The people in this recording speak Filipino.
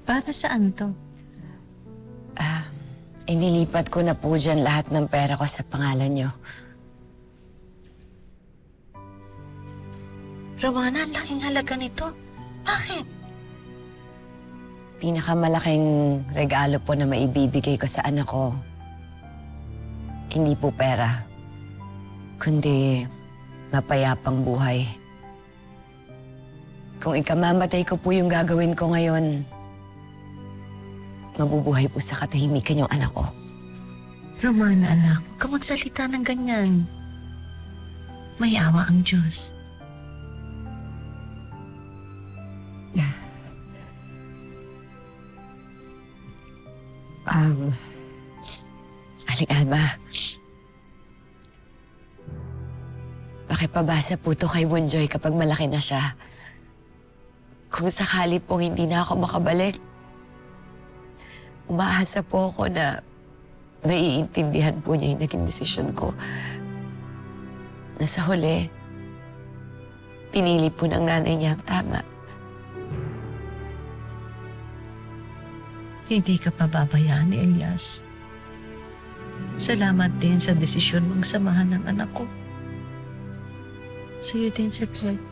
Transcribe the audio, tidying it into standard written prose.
Para saan to? Inilipat ko na po dyan lahat ng pera ko sa pangalan nyo. Romana, ang laking halaga nito. Bakit? Pinakamalaking regalo po na maibibigay ko sa anak ko, hindi po pera, kundi mapayapang buhay. Kung ikamamatay ko po yung gagawin ko ngayon, mabubuhay po sa katahimikan yung anak ko. Romana, anak, huwag ka magsalita ng ganyan. May awa ang Diyos. Aling Alma, pakipabasa po to kay Bunjoy kapag malaki na siya. Kung sakali pong hindi na ako makabalik, umaasa po ako na naiintindihan po niya yung naging desisyon ko. Na sa huli, pinili po ng nanay niya ang tama. Hindi ka pababayaan ni Elias. Salamat din sa desisyon mong samahan ng anak ko. Sa'yo din, Sir Floyd.